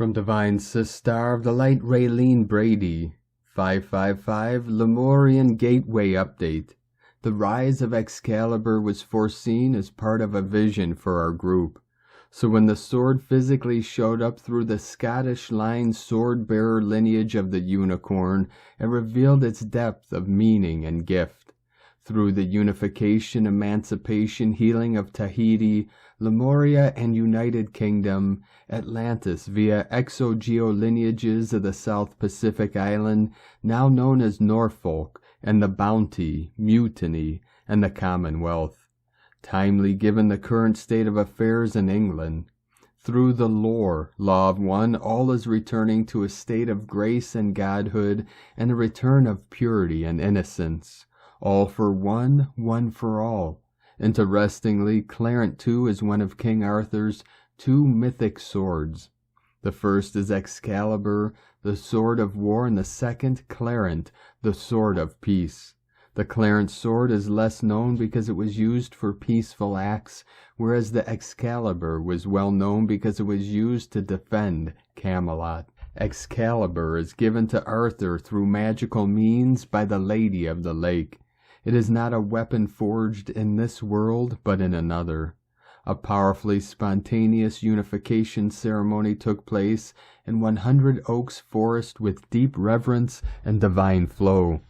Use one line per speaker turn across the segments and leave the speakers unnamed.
From Divine Sister of the Light Raeline Brady, 555 Lemurian Gateway Update. The rise of Excalibur was foreseen as part of a vision for our group. So when the sword physically showed up through the Scottish line sword-bearer lineage of the unicorn, it revealed its depth of meaning and gift. Through the unification, emancipation, healing of Tahiti, Lemuria and United Kingdom, Atlantis via exogeo lineages of the South Pacific Island, now known as Norfolk, and the Bounty, Mutiny, and the Commonwealth. Timely given the current state of affairs in England. Through the lore, Law of One, all is returning to a state of grace and godhood, and a return of purity and innocence. All for one, one for all. Interestingly, Clarent too is one of King Arthur's two mythic swords. The first is Excalibur, the sword of war, and the second, Clarent, the sword of peace. The Clarent sword is less known because it was used for peaceful acts, whereas the Excalibur was well known because it was used to defend Camelot. Excalibur is given to Arthur through magical means by the Lady of the Lake. It is not a weapon forged in this world, but in another. A powerfully spontaneous unification ceremony took place in 100 Oaks Forest with deep reverence and divine flow.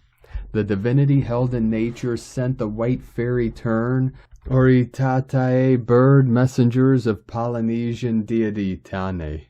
The divinity held in nature sent the white fairy tern, Oritatae bird messengers of Polynesian deity Tane,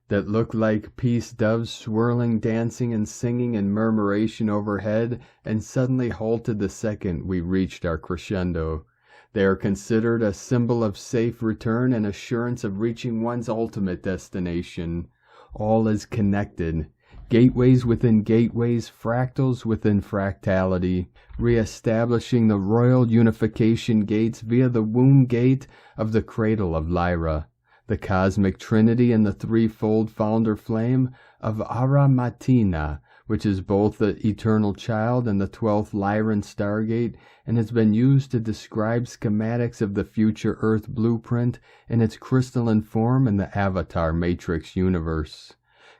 that looked like peace doves swirling, dancing, and singing in murmuration overhead, and suddenly halted the second we reached our crescendo. They are considered a symbol of safe return and assurance of reaching one's ultimate destination. All is connected. Gateways within gateways, fractals within fractality, re-establishing the royal unification gates via the womb gate of the cradle of Lyra, the cosmic trinity and the threefold founder flame of Aramatena, which is both the eternal child and the 12th Lyran stargate, and has been used to describe schematics of the future Earth blueprint in its crystalline form in the Avatar Matrix universe.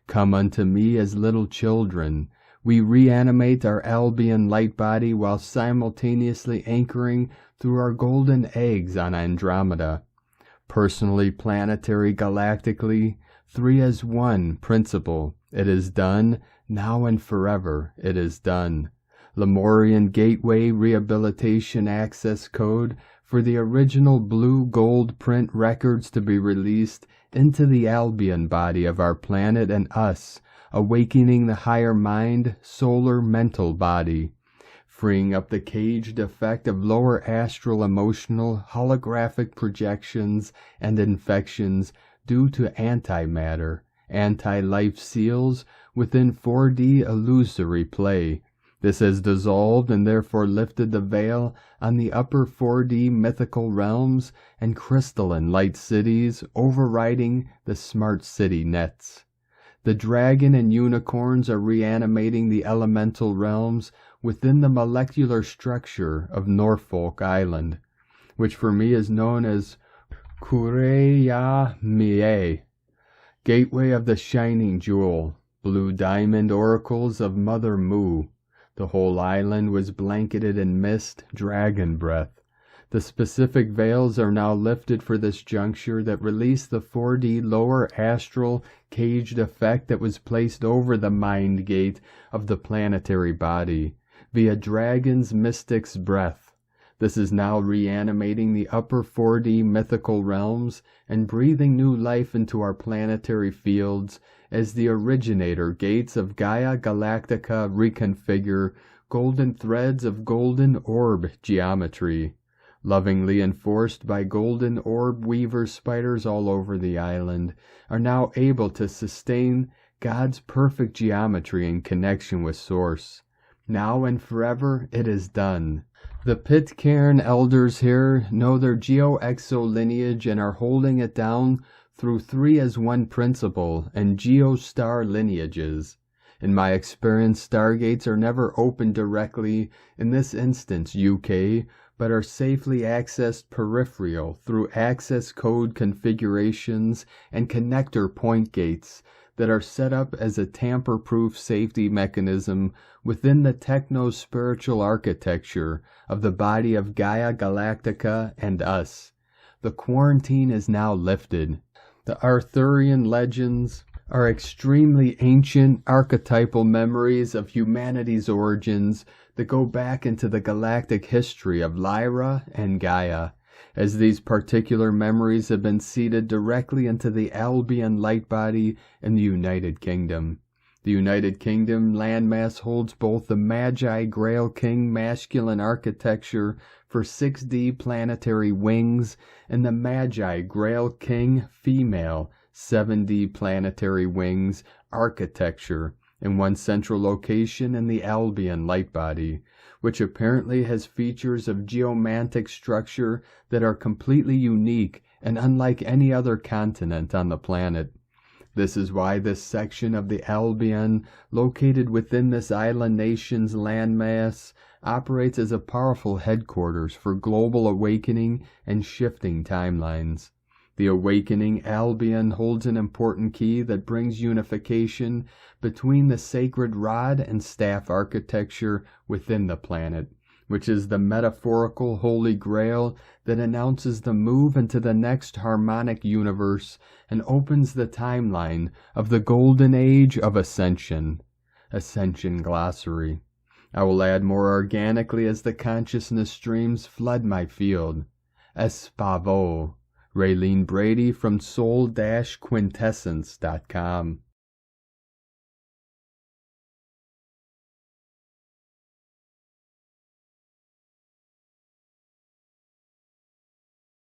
Come unto me as little children. We reanimate our Albion light body while simultaneously anchoring through our golden eggs on Andromeda. Personally, planetary, galactically, three as one principle. It is done, now and forever it is done. Lemurian Gateway Rehabilitation Access Code for the original blue gold print records to be released into the Albion body of our planet and us, awakening the higher mind, solar mental body, freeing up the caged effect of lower astral emotional holographic projections and infections due to antimatter, anti-life seals within 4D illusory play. This has dissolved and therefore lifted the veil on the upper 4D mythical realms and crystalline light cities, overriding the smart city nets. The dragon and unicorns are reanimating the elemental realms within the molecular structure of Norfolk Island, which for me is known as Kureya-Mie, gateway of the shining jewel, blue diamond oracles of Mother Mu. The whole island was blanketed in mist, dragon breath. The specific veils are now lifted for this juncture that release the 4D lower astral caged effect that was placed over the mind gate of the planetary body, via dragon's mystic's breath. This is now reanimating the upper 4D mythical realms and breathing new life into our planetary fields as the originator gates of Gaia Galactica reconfigure golden threads of golden orb geometry, lovingly enforced by golden orb weaver spiders all over the island, are now able to sustain God's perfect geometry in connection with Source. Now and forever it is done. The Pitcairn elders here know their geo-exo lineage and are holding it down through three as one principle and geo-star lineages. In my experience, stargates are never opened directly, in this instance UK, but are safely accessed peripheral through access code configurations and connector point gates that are set up as a tamper-proof safety mechanism within the techno-spiritual architecture of the body of Gaia Galactica and us. The quarantine is now lifted. The Arthurian legends are extremely ancient archetypal memories of humanity's origins that go back into the galactic history of Lyra and Gaia, as these particular memories have been seeded directly into the Albion light body in the United Kingdom. The United Kingdom landmass holds both the Magi Grail King masculine architecture for 6D planetary wings and the Magi Grail King female 7D planetary wings architecture in one central location in the Albion light body, which apparently has features of geomantic structure that are completely unique and unlike any other continent on the planet. This is why this section of the Albion, located within this island nation's landmass, operates as a powerful headquarters for global awakening and shifting timelines. The awakening Albion holds an important key that brings unification between the sacred rod and staff architecture within the planet, which is the metaphorical Holy Grail that announces the move into the next harmonic universe and opens the timeline of the golden age of ascension. Ascension Glossary. I will add more organically as the consciousness streams flood my field. Espavo. Raeline Brady from soul-quintessence.com.